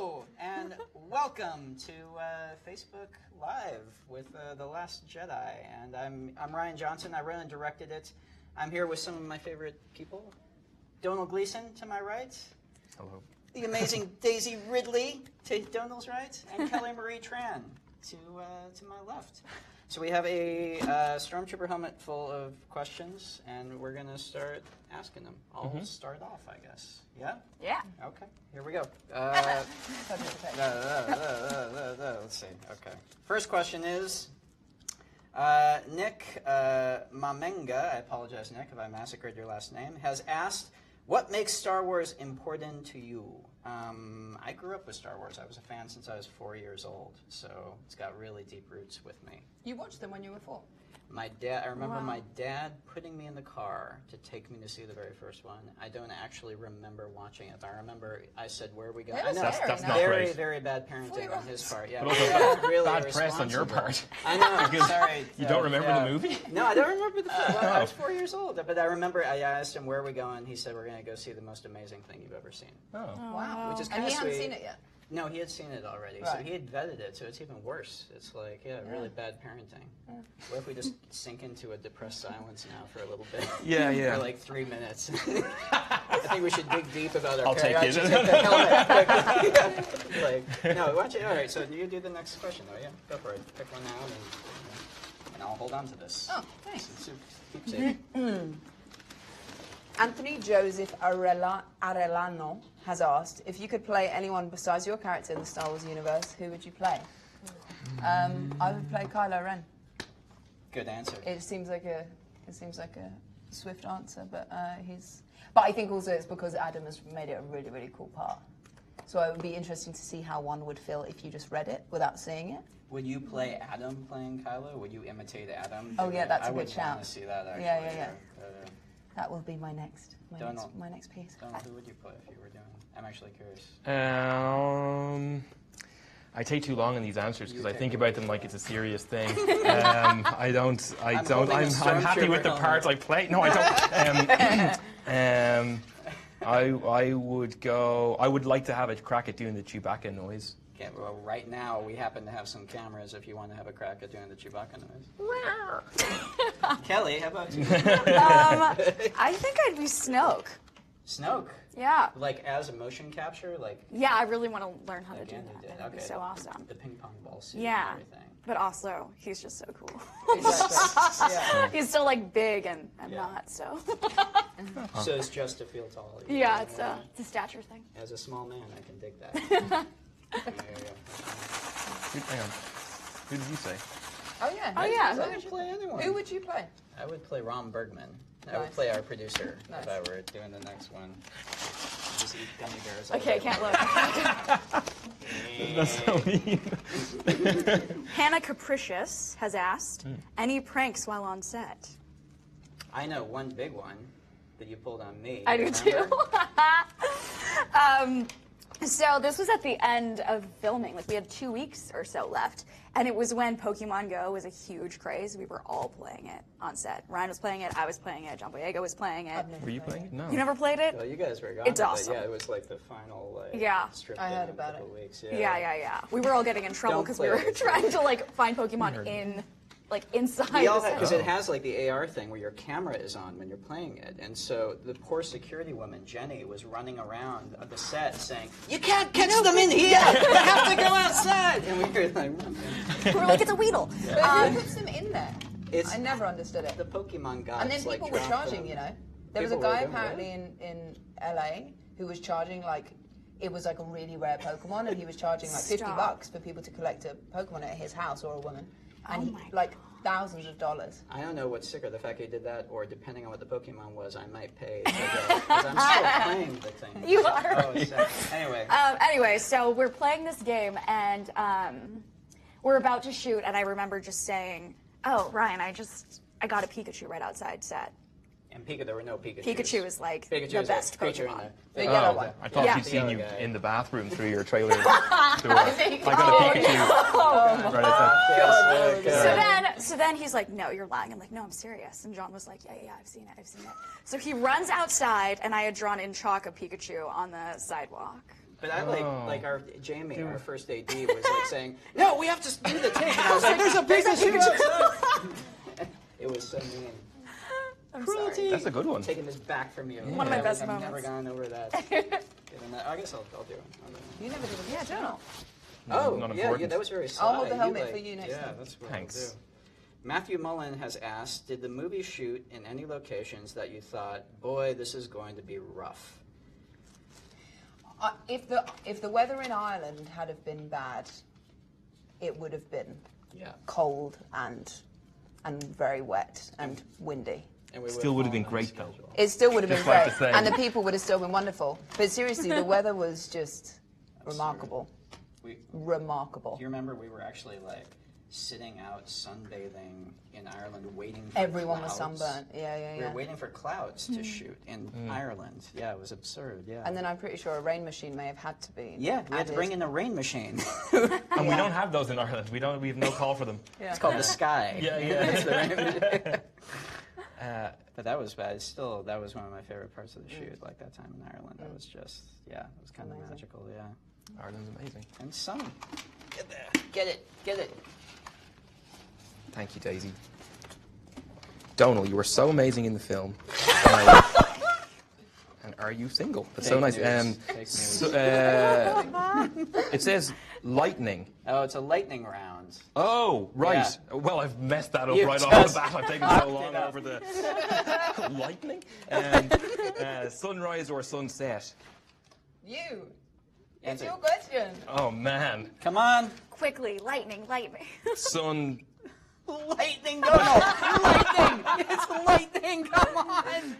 Hello, and welcome to Facebook Live with The Last Jedi. And I'm Ryan Johnson. I wrote and directed it. I'm here with some of my favorite people. Donald Gleason to my right. Hello. The amazing Daisy Ridley to Donald's right, and Kelly Marie Tran to my left. So we have a Stormtrooper helmet full of questions, and we're going to start asking them. I'll start off, I guess. Yeah? Yeah. Okay, here we go. Let's see. Okay. First question is, Nick Mamenga, I apologize, Nick, if I massacred your last name, has asked, what makes Star Wars important to you? I grew up with Star Wars. I was a fan since I was 4 years old, so it's got really deep roots with me. You watched them when you were 4? My dad, I remember my dad putting me in the car to take me to see the very first one. I don't actually remember watching it, but I remember I said, where are we going? I know, that's not very, great. very bad parenting on his part. Yeah, But also really bad press on your part. I know, sorry. You don't remember the movie? No, I don't remember the film. I was 4 years old, but I remember I asked him, where are we going? He said, we're going to go see the most amazing thing you've ever seen. Oh. Wow. Which is And kind he of hadn't sweet. seen it yet? No, he had seen it already, so Right. he had vetted it, so it's even worse. It's like, really bad parenting. What if we just sink into a depressed silence now for a little bit? Yeah, yeah. For like 3 minutes. I think we should dig deep about our I'll take parents. it. Take the helmet quickly. Like, no, watch it. All right, so you do the next question, though, yeah? Go for it. Pick one out, and I'll hold on to this. Oh, thanks. So keep safe. Anthony Joseph Arellano has asked, if you could play anyone besides your character in the Star Wars universe, who would you play? I would play Kylo Ren. Good answer. It seems like a swift answer, but But I think also it's because Adam has made it a really, really cool part. So it would be interesting to see how one would feel if you just read it without seeing it. Would you play Adam playing Kylo? Would you imitate Adam? Oh yeah, that's a good I would shout. want to see that, actually. Yeah. That will be my next piece. Donald, who would you play if you were doing? I'm actually curious. I take too long in these answers because I think about them like it's a serious thing. I'm happy with the part I play. No, I don't. I would go. I would like to have a crack at doing the Chewbacca noise. Okay, well, right now we happen to have some cameras if you want to have a crack at doing the Chewbacca noise. Wow. Kelly, how about you? I think I'd be Snoke. Snoke? Yeah. Like as a motion capture? Like Yeah, I really want to learn how to do Again, that. you did. That would be Okay. so awesome. The ping pong ball suit Yeah. and everything. But also, he's just so cool. Exactly. Yeah. He's still like big and I'm Yeah. not, so. So it's just to feel tall. Yeah, it's a stature thing. As a small man, I can dig that. Hang on. Who did you say? Oh yeah. Oh, yeah. I would play anyone. Who would you play? I would play Ron Bergman. I would Nice. play our producer Nice. if I were doing the next one. Just eat gummy bears. Okay, I can't look. That's so mean. Hannah Capricious has asked, any pranks while on set? I know one big one that you pulled on me. I do remember? too. So this was at the end of filming. Like we had 2 weeks or so left. And it was when Pokemon Go was a huge craze. We were all playing it on set. Ryan was playing it, I was playing it, John Boyega was playing it. Were you playing it? No. You never played it? Well, you guys were gone. It's but awesome. Yeah, it was like the final Yeah. strip I down heard in about a couple it. weeks. Yeah. We were all getting in trouble Don't because we play were it. trying to like find Pokemon in, like inside We all the set. because it has like the AR thing where your camera is on when you're playing it, and so the poor security woman Jenny was running around the set saying, "You can't catch them in here. You have to go outside." And we were like, We were like, it's a Weedle. But who puts them in there? It's I never understood it. the Pokemon gods. And then like, people were drop charging, them. you know. There was a People were guy doing apparently in LA who was charging like, it was like a really rare Pokemon, and he was charging like Stop. $50 for people to collect a Pokemon at his house or a woman. And Oh he, my like thousands of dollars. I don't know what's sicker, the fact he did that, or depending on what the Pokemon was, I might pay to go, because I'm still playing the thing. You are. Oh, so, anyway. Anyway, so we're playing this game, and we're about to shoot, and I remember just saying, oh, Ryan, I got a Pikachu right outside set. And there were no Pikachu. Pikachu is like Pikachu the is best a creature Pokemon. The yellow Oh, one. I thought Yeah. she'd seen you The other guy. in the bathroom through your trailer door. I got a Pikachu. Right outside. So then he's like, no, you're lying. I'm like, no, I'm serious. And John was like, yeah, I've seen it. So he runs outside, and I had drawn in chalk a Pikachu on the sidewalk. But I like our Jamie, our first AD, was like saying, "No, we have to do the take." And I was like, "There's a big outside." It was so mean. I'm Cruelty. sorry. That's a good one. Taking this back from you. One of my best I've moments. never gone over that. I guess I'll do it. You never did a Yeah, journal. Oh, Not yeah, important. that was very sly. I'll hold the You, helmet like- for you next Yeah, time. that's what Thanks. I'll do. Matthew Mullen has asked, did the movie shoot in any locations that you thought, boy, this is going to be rough? If the weather in Ireland had have been bad, it would have been cold and very wet and windy. And we Still would have been fallen on great, though. schedule. It still would have been Just like great, to say. and the people would have still been wonderful. But seriously, the weather was just remarkable. Do Remarkable. you remember we were actually like sitting out sunbathing in Ireland waiting for Everyone was clouds? sunburnt. Yeah. We were waiting for clouds to shoot in Ireland. Yeah, it was absurd. Yeah. And then I'm pretty sure a rain machine may have had to be. yeah, we had to added. bring in a rain machine. And we don't have those in Ireland. We have no call for them. Yeah. It's called the Sky. Yeah. But that was bad. Still, that was one of my favorite parts of the shoot. Like that time in Ireland, that was just it was kind of Amazing. magical. Yeah. Ireland's amazing. And sun. Get there. Get it. Thank you, Daisy. Donal, you were so amazing in the film. And are you single? That's so Fake nice. news. Fake news. It says lightning. Oh, it's a lightning round. Oh, right. Yeah. Well, I've messed that up You right off just the bat. I've taken so long up. over the lightning. Sunrise or sunset? You. It's Answer. your question. Oh man, Come on. Quickly, lightning. sun. Lightning, Donald. Lightning. It's lightning. Come on.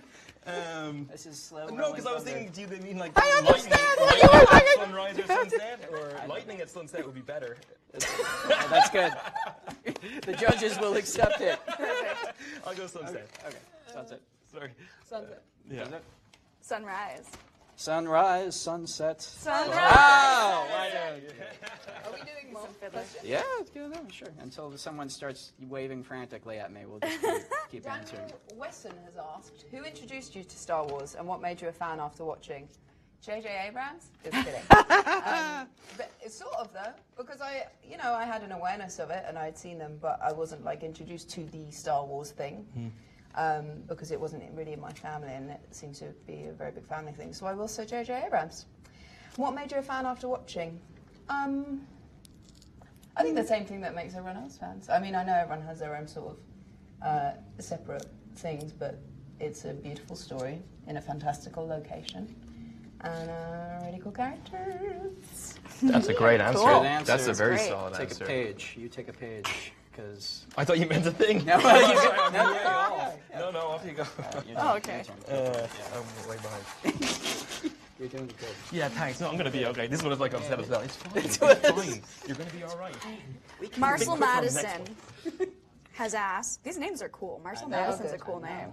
This is slow. No, because I was thinking, do you mean like understand lightning at sunrise or sunset, or lightning at sunset would be better? That's good. The judges will accept it. I'll go sunset. Okay. Sunset. Sorry. Sunset. Yeah. Sunrise. Sunrise, sunset. Sunrise. Oh, why don't you? Are we doing more? Yeah, let's do that. Sure. Until someone starts waving frantically at me, we'll just keep answering. Daniel Weston has asked, who introduced you to Star Wars and what made you a fan after watching? J.J. Abrams? Just kidding. But it's sort of though, because I had an awareness of it and I'd seen them, but I wasn't like introduced to the Star Wars thing. Because it wasn't really in my family, and it seems to be a very big family thing. So I will say J.J. Abrams. What made you a fan after watching? I think the same thing that makes everyone else fans. I mean, I know everyone has their own sort of separate things, but it's a beautiful story in a fantastical location, and really cool characters. That's a great answer. Good answer. That's a very Great. solid Take answer. a page. You take a page, because. I thought you meant a thing. No, No, off you go. Oh, okay. I'm way behind. You're doing good. Yeah, thanks. No, I'm gonna be okay. This is what it's like on set as well. It's fine. It's fine. You're gonna be all right. Marcel Big quick one, next Madison has asked. These names are cool. Marcel know. Madison's a Good. cool name.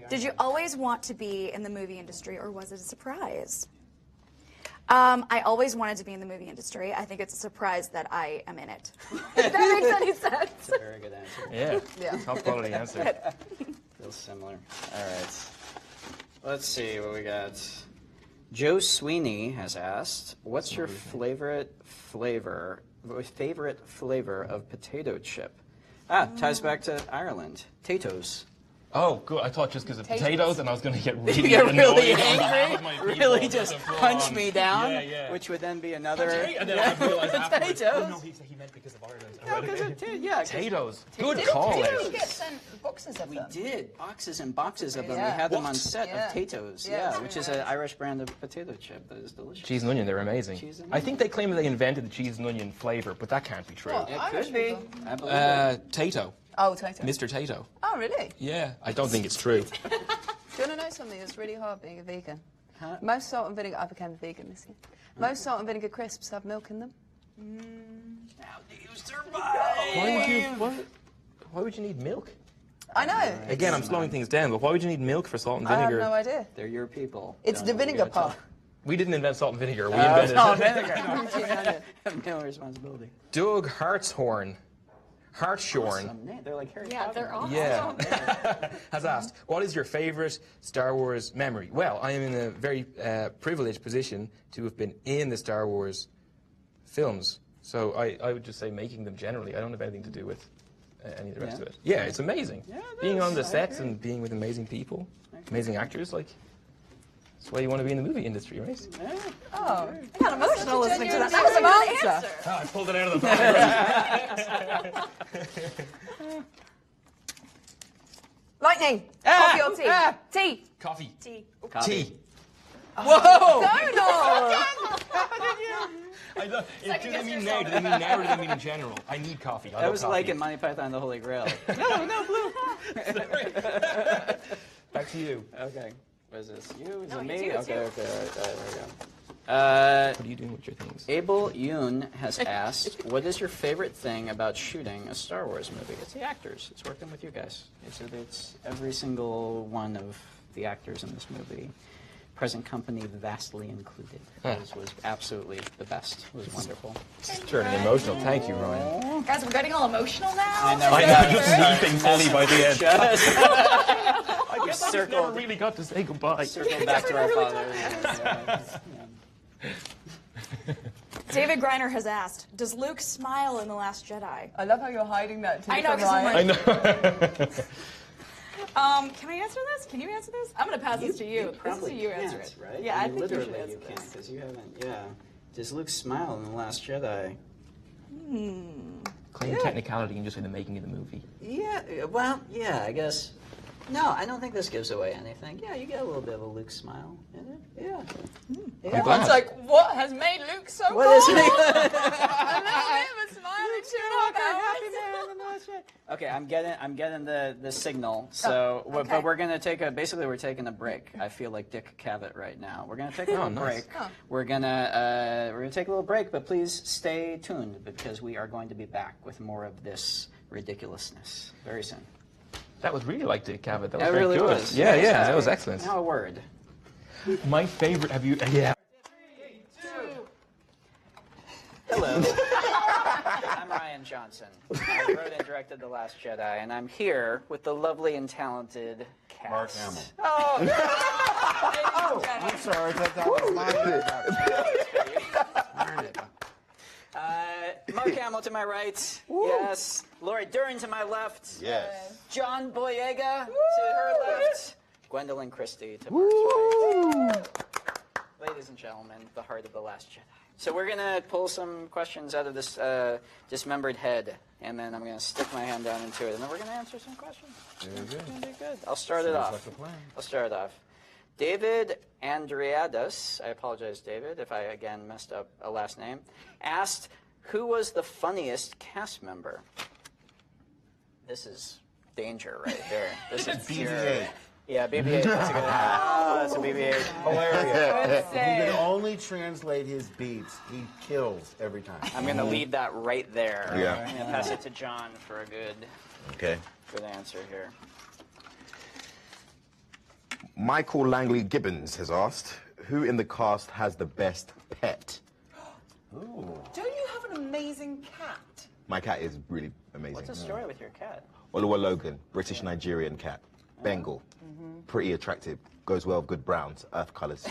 Did you always want to be in the movie industry, or was it a surprise? I always wanted to be in the movie industry. I think it's a surprise that I am in it. If that makes any sense. That's a very good answer. Yeah. Top quality answer. Feels similar. All right. Let's see what we got. Joe Sweeney has asked, "What's your favorite flavor of potato chip?" Ties back to Ireland. Tatoes. Oh, good. I thought just because of potatoes, and I was going to get really You're annoyed really on behalf of my angry. people. Really just punch me down, Yeah. which would then be another. And then I realized afterwards, Potatoes. oh no, he meant because of Ireland. No, 'cause of yeah. 'cause Potatoes. Good Didn't call, we Alex. get sent boxes of We them? did boxes and boxes of them. Yeah. We had them on What? set Yeah. of Tatoes. Yeah, Yeah, it's which really is an nice. Irish brand of potato chip that is delicious. Cheese and onion, they're amazing. Cheese and I think they claim that they invented the cheese and onion flavor, but that can't be true. What? It Irish could be. people. I believe it. Tato. Oh, Tato. Mr. Tato. Oh, really? Yeah. I don't think it's true. Do you want to know something that's really hard being a vegan? Huh? Most salt and vinegar, I became a vegan this year. Most salt and vinegar crisps have milk in them. How do you survive? Why would you need milk? I know. Again, I'm slowing things down, but why would you need milk for salt and I have vinegar? no idea. They're your people. It's Don't the you vinegar gotta tell part. We didn't invent salt and vinegar. We invented Salt and vinegar. Have no responsibility. Doug Hartshorn. Hartshorn. Awesome name. They're like Harry Yeah, Potter. they're awesome. Yeah. Has asked, what is your favorite Star Wars memory? Well, I am in a very privileged position to have been in the Star Wars films. So I would just say making them generally. I don't have anything to do with any of the rest of it. Yeah, it's amazing. Yeah, it being is. on the I sets agree. and being with amazing people, amazing actors, like, that's why you want to be in the movie industry, right? Yeah. Oh, I got emotional listening to that. That That was a was good an answer. Oh, I pulled it out of the bag. Lightning. Coffee or tea? Tea. Coffee. Tea. Tea. Whoa! No. I love, do they mean now? Do they mean now or do they mean in general? I need coffee. I That love was coffee. like in Monty Python and the Holy Grail. Back to you. Okay. What is this? You? Is No, it it's me? you, it's Okay, you. okay. All right, there we go. What are you doing with your things? Abel Yoon has asked, what is your favorite thing about shooting a Star Wars movie? It's the actors. It's working with you guys. It's every single one of the actors in this movie. Present company vastly included. Was absolutely the best. It was wonderful. It's turning emotional. Thank you, Ryan. Guys, we're getting all emotional now. I know. I know, just weeping fully by the end. I guess I just never really got to say goodbye. Circle back to our father. David Griner has asked, does Luke smile in The Last Jedi? I love how you're hiding that. I know, from 'cause I'm Ryan. like- I know. Can I answer this? Can you answer this? I'm going to pass this to you. This is probably you can't, answer it. right? Yeah, I think literally you should answer can't this. because you haven't. Yeah. Does Luke smile in The Last Jedi? Claim technicality and just say the making of the movie. Yeah. Well, yeah. I guess. No, I don't think this gives away anything. Yeah, you get a little bit of a Luke smile in it. Yeah. I'm glad. It's like, what has made Luke so What is cool? it? A little bit of a smiling Okay, I'm getting the signal. So, okay. but we're gonna take we're taking a break. I feel like Dick Cavett right now. We're gonna take a little nice. break. We're gonna take a little break, but please stay tuned because we are going to be back with more of this ridiculousness very soon. That was really like Dick Cavett. That was That very really good. was. Yeah, that was excellent. Now a word. My favorite. Have you? Yeah. Hello. I'm Ryan Johnson. I wrote and directed The Last Jedi, and I'm here with the lovely and talented cast. Mark Hamill. Oh, I'm sorry, I thought that was my Mark Hamill to my right. Yes. Lori Dern to my left. Yes. John Boyega to her left. Gwendolyn Christie to Mark's right. Ladies and gentlemen, the heart of The Last Jedi. So we're going to pull some questions out of this dismembered head, and then I'm going to stick my hand down into it, and then we're going to answer some questions. Very good. It's going to be good. I'll start it off. Like a plan. I'll start it off. David Andreadis, I apologize, David, if I again messed up a last name, asked, who was the funniest cast member? This is danger right there. This is pure. BB-8. Yeah, BB-8. That's a good. Oh, that's a BB-8. Hilarious. If you can only translate his beats, he kills every time. I'm going to leave that right there. Yeah. I'm going to pass it to John for a good answer here. Michael Langley Gibbons has asked, who in the cast has the best pet? Don't you have an amazing cat? My cat is really amazing. What's the story with your cat? Oluwa Logan, British Nigerian cat. Bengal. Pretty attractive. Goes well with good browns, earth colours.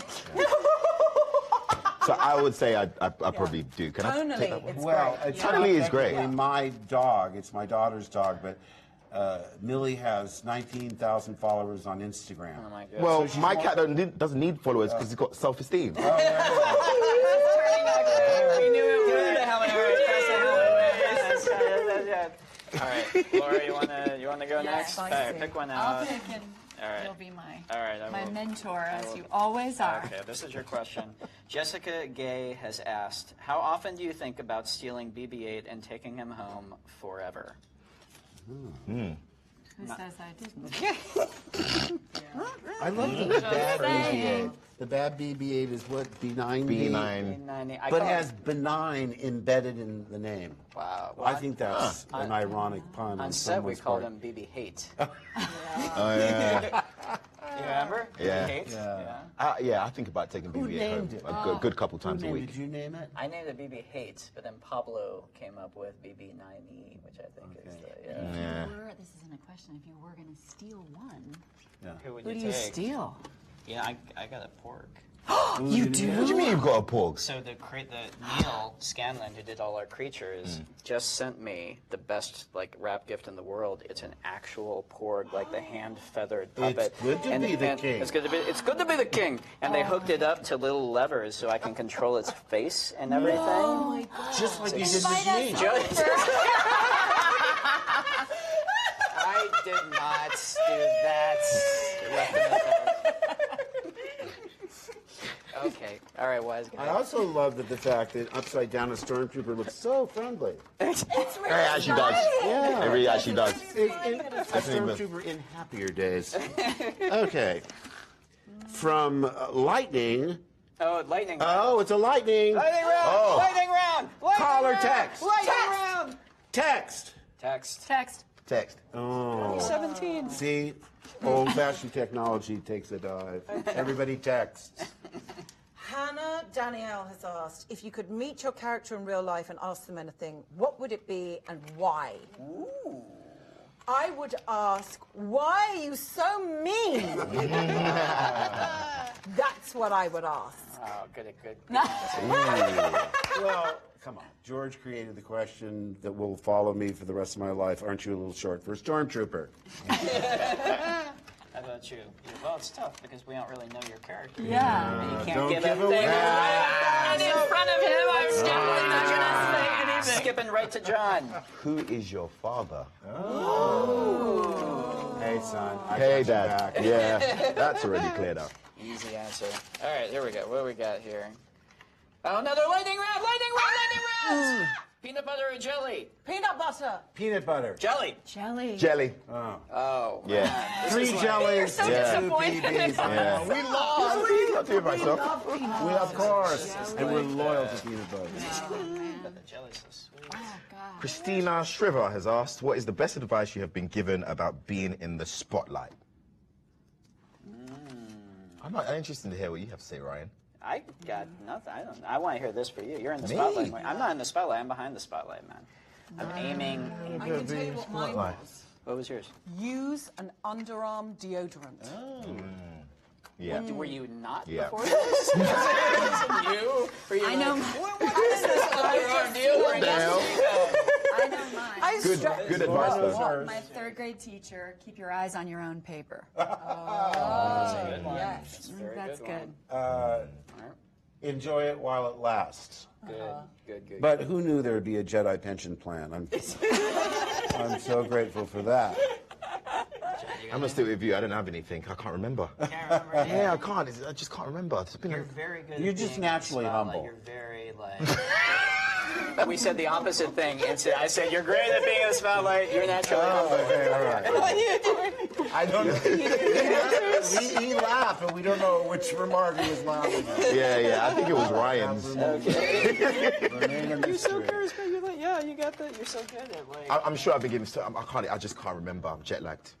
So I would say I probably do. Can I take that one? It's Well, great. it's Totally not is great. technically my dog. It's my daughter's dog, but Millie has 19,000 followers on Instagram. Oh my God. Well, my cat doesn't need followers because he's got self-esteem. We knew it. Press the helmet. All right, Laura, you wanna go next? All right, pick one out. I'll pick and All right. you'll be my All right, I my will. mentor, I as will- you always are. Okay, this is your question. Jessica Gay has asked, how often do you think about stealing BB-8 and taking him home forever? Who says I didn't? I love the bad BB-8. The bad BB-8 is what? B9? B9. I But call- has benign embedded in the name. Wow. I think that's an ironic pun on on set we someone's called part. him BB-Hate. Oh, yeah. You remember? Yeah. Hate? Yeah. Yeah, I think about taking BB-8 home named it? a good couple times a week. Did you name it? I named it BB Hate, but then Pablo came up with BB9E, which I think is the, Yeah. This isn't a question. If you were going to steal one, Who would who you do you take? steal? Yeah, I got a pork. You do? What do you mean you've got a porg? So the Neil Scanlon, who did all our creatures, just sent me the best wrap gift in the world. It's an actual porg, like the hand feathered puppet. It's good to be the king. It's good to be the king. And they hooked it up to little levers so I can control its face and everything. Oh my God. Just like you did with me. I did not do that. Okay. All right, wise guy. I also love the fact that upside down a stormtrooper looks so friendly. It actually does. Yeah. It really actually does. A stormtrooper in happier days. Okay. From lightning. Oh, lightning round. Oh, it's a lightning. Lightning round. Oh. Lightning round. Lightning Call or round. text? Lightning round. Text. Text. Text. Text. Oh. 17. See, old-fashioned technology takes a dive. Everybody texts. Hannah Danielle has asked, if you could meet your character in real life and ask them anything, what would it be and why? Ooh. I would ask, why are you so mean? That's what I would ask. Oh, good. Well, come on. George created the question that will follow me for the rest of my life. Aren't you a little short for a stormtrooper? How about you? Well, it's tough because we don't really know your character. Yeah. And you can't Don't give give a away. thing And in front of him, I'm definitely not going to say anything. Skipping right to John. Who is your father? Hey, son. I Hey, got your Dad. back. Yeah, that's already cleared up. Easy answer. All right, here we go. What do we got here? Oh, another lightning round! Lightning round! Lightning round! Peanut butter or jelly? Peanut butter. Peanut butter. Jelly. Jelly. Jelly. Oh. Yeah. Man. Three jellies. so Yeah. disappointed. Yeah. We love I'll do it myself. We, of course. And we're loyal to peanut butter. But the jelly's so sweet. Oh, God. Christina Shriver has asked, what is the best advice you have been given about being in the spotlight? I'm interested to hear what you have to say, Ryan. I got nothing. I want to hear this for you. You're in the Me? spotlight. I'm not in the spotlight. I'm behind the spotlight, man. I'm aiming. I can tell you what mine was. What was yours? Use an underarm deodorant. Yeah. Were you not Yeah. before this? You? Were you I know. underarm deal? What the hell? I know mine. Good advice, though. My third grade teacher, keep your eyes on your own paper. Yes. That's good. Enjoy it while it lasts. Good. But who knew there would be a Jedi pension plan? I'm so grateful for that. I'm gonna stick with you. I don't have anything. I can't remember. Can't remember. Yeah, I can't. I just can't remember. It's been You're very good. You're at just being in the naturally spotlight. humble. You're very we said the opposite thing. I said you're great at being in the spotlight. You're naturally humble. Okay, all right. What are you doing? I don't know. He laughed, but we don't know which remark he was laughing at. Yeah. I think it was Ryan's. Remain a You're so mystery. charismatic. You're like, yeah, you got that. You're so good at I'm sure I've been given. I just can't remember. I'm jet lagged.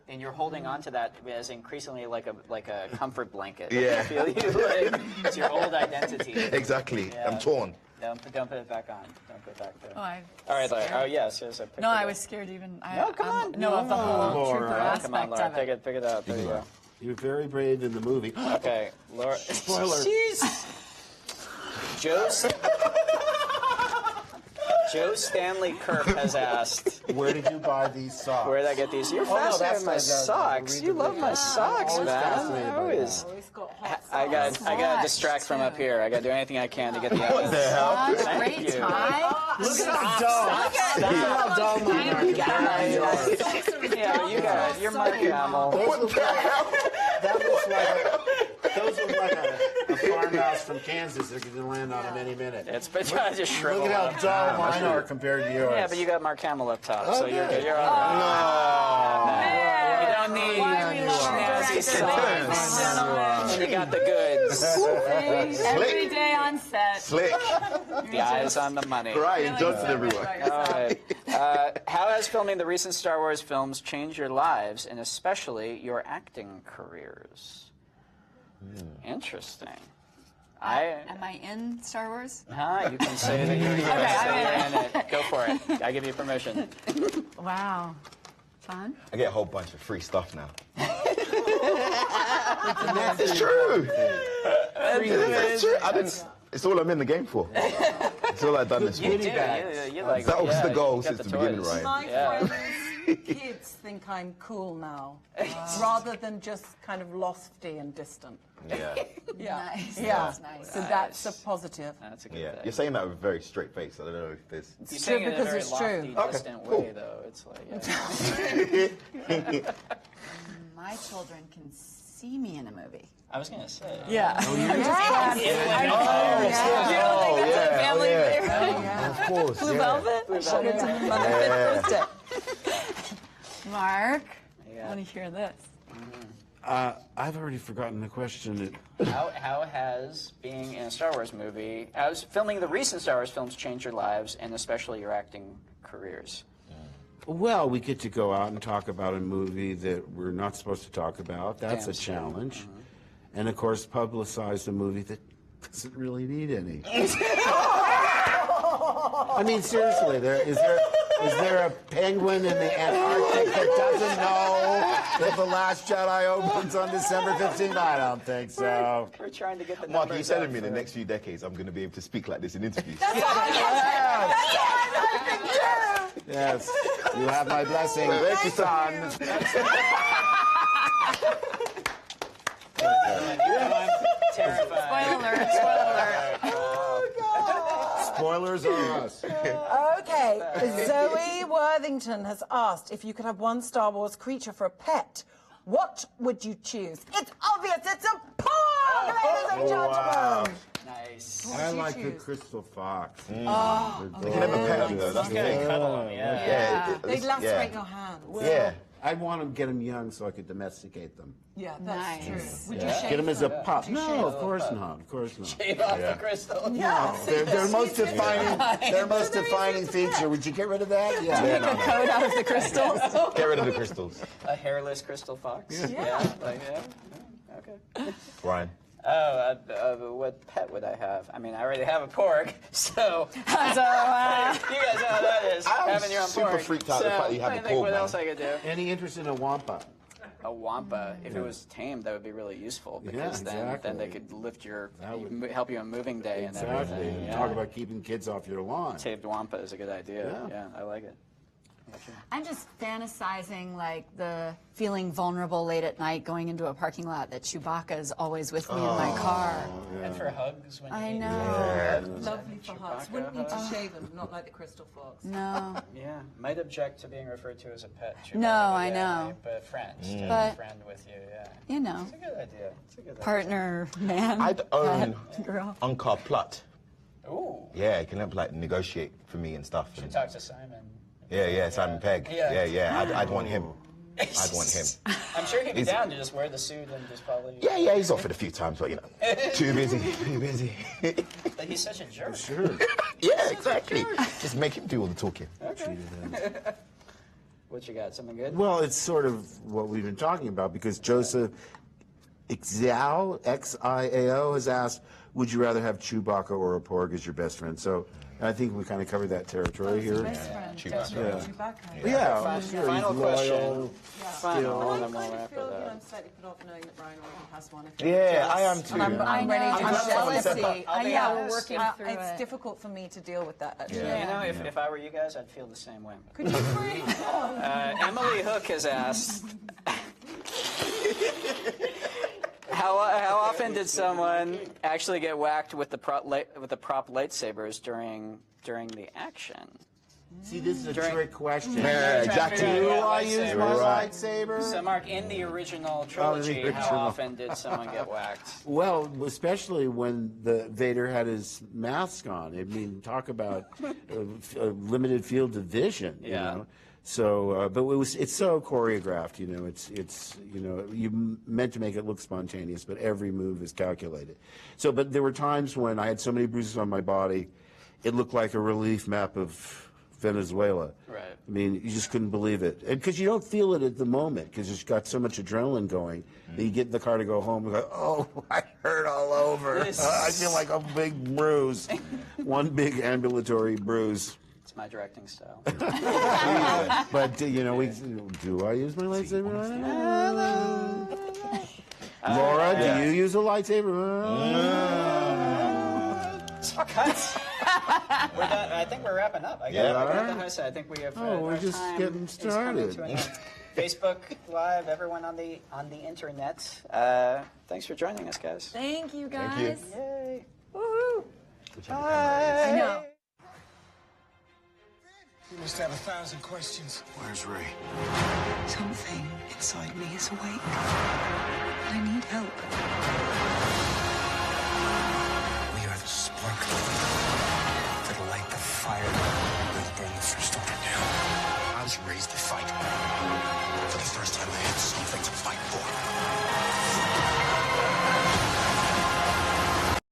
And you're holding on to that as increasingly like a comfort blanket. Yeah. I feel you like it's your old identity. Exactly. Yeah. I'm torn. Don't put it back on. Don't put it back there. Oh, I All right, Larry. Oh yes, yes. I picked No, it I up. was scared even. No, come on. No, of the whole Laura. trooper Come Come aspect on, Laura. of it. Pick it up. There you go. You're very brave in the movie. Okay, Laura. Spoiler. Jeez. Joe Stanley Kirk has asked, Where did you buy these socks? where did I get these? You're no, fascinated that's with my the- socks. You love my socks, Always man. fascinated by Always. Always got hot I got to distract from up here. I got to do anything I can to get the What the hell? Thank Great you. tie. Look at how dull. Look at how dull my Mark Hamill are. Yeah, you got it. You're Mark Hamill. Those look like a farmhouse from Kansas that could land on them any minute. It's but I just shrivel Look at up. how dull mine are compared to yours. Yeah, but you got Mark Hamill up top, so you're Okay. good. You're all right. You don't need Why we love snazzy And you got the goods. Every day on set. Slick. The eyes on the money. Ryan Johnson, everyone. All right. How has filming the recent Star Wars films changed your lives, and especially your acting careers? Interesting. Am I in Star Wars? You can say that you're in it. Go for it. I give you permission. Wow. Fun. I get a whole bunch of free stuff now. It's true. It's true. It's all I'm in the game for. It's all I've done this week. That was the goal since the beginning, right? My friends' kids think I'm cool now, rather than just kind of lofty and distant. Yeah. Nice. Yeah. That's nice. So that's a positive. That's a good Yeah. thing. You're saying that with a very straight face. I don't know if there's... You're saying it in a because very it's lofty, true. distant Okay, cool. way, though. It's like, My children can see me in a movie. I was gonna say. Yeah. Family Of course. Blue Velvet? Showed it to them on their 5th birthday. Mark, I want to hear this. I've already forgotten the question. How has being in a Star Wars movie, how's filming the recent Star Wars films changed your lives, and especially your acting careers? Well, we get to go out and talk about a movie that we're not supposed to talk about. That's Damn a straight. challenge. And, of course, publicize a movie that doesn't really need any. I mean, seriously, is there a penguin in the Antarctic that doesn't know that The Last Jedi opens on December 15th? I don't think so. We're trying to get the Mark, numbers you said up to me in the for- next few decades I'm going to be able to speak like this in interviews. Yes, you have my blessing. Thank you, son. I'm terrified. Spoilers are us. Okay, Zoe Worthington has asked if you could have one Star Wars creature for a pet, what would you choose? It's obvious, it's a pug, ladies and gentlemen. Nice. I like the crystal fox. You can never pet them, though. That's the thing. Cuddle them, yeah. Yeah. They lacerate your hands. Yeah. I'd want to get them young so I could domesticate them. Yeah, that's true. Would you Get shave them as a them? pup. No, of course not. Of course not. Shave off the crystal. Their most defining feature. Would you get rid of that? Yeah. Make a coat out of the crystals. Get rid of the crystals. A hairless crystal fox. Yeah. Okay. Brian. What pet would I have? I mean, I already have a pork, so you guys know how that is. Having your own super pork. freaked out the fact that you have I a think pork, what man. else I could do? Any interest in a wampa? A wampa. If it was tamed, that would be really useful because then they could lift your, help you on moving day and Exactly. everything. And talk about keeping kids off your lawn. Tamed wampa is a good idea. Yeah, I like it. I'm just fantasizing like the feeling vulnerable late at night going into a parking lot that Chewbacca is always with me in my car. And for hugs when you I need know. Lovely for hugs. Wouldn't need to shave them, not like the crystal fox. No. Yeah, might object to being referred to as a pet. Chewbacca, No, I yeah, know. might, but friends, to have But- a friend with you, yeah. You know, It's a good idea. It's a good partner, man. I'd own pet, girl. Uncar Plutt. idea. Ooh, Yeah, he can help like negotiate for me and stuff. should And, talk to Simon. yeah, Simon Pegg. Yeah. Yeah. I'd want him. I'd want him. I'm sure he'd be down to just wear the suit and just probably. Yeah, he's offered a few times, but you know, too busy. But he's such a jerk. Sure. Yeah, exactly. Just make him do all the talking. What you got? Something good? Well, it's sort of what we've been talking about because Joseph Xiao, Xiao, has asked, would you rather have Chewbacca or a porg as your best friend? So I think we kind of covered that territory here. Chewbacca. Yeah, sure. Final He's question. loyal. Final, and then I we'll kind of wrap feel, it up. I'm slightly put off knowing that Brian already has one. Yeah, I am too. I'm ready to I'm jealousy. I'll be Yeah, we're honest. working through It's it. difficult for me to deal with that. Actually. You know, if I were you guys, I'd feel the same way. Could you breathe? Emily Hook has asked, how often did someone actually get whacked with the prop lightsabers during the action? See, this is a trick question. Yeah, exactly. Do I use my Right. lightsaber? So, Mark, in the original trilogy, how original. often did someone get whacked? Well, especially when the Vader had his mask on. I mean, talk about a limited field of vision. You Yeah. know? So, but it's so choreographed, you know. It's you know, you meant to make it look spontaneous, but every move is calculated. So, but there were times when I had so many bruises on my body, it looked like a relief map of Venezuela. Right. I mean, you just couldn't believe it, because you don't feel it at the moment, because you've got so much adrenaline going. That you get in the car to go home and go, oh, I hurt all over. I feel like a big bruise, one big ambulatory bruise. It's my directing style. But you know, do I use my lightsaber? Laura, do you use a lightsaber? Cut. We're done. I think we're wrapping up. I think we have. We're just getting started. Facebook Live, everyone on the internet. Thanks for joining us, guys. Thank you, guys. Thank you. Yay. Woohoo. Bye. I know. You must have 1,000 questions. Where's Ray? Something inside me is awake. I need help. We are the spark that'll light the fire. We'll burn the first order down. I was raised to fight. For the first time, I had something to fight for.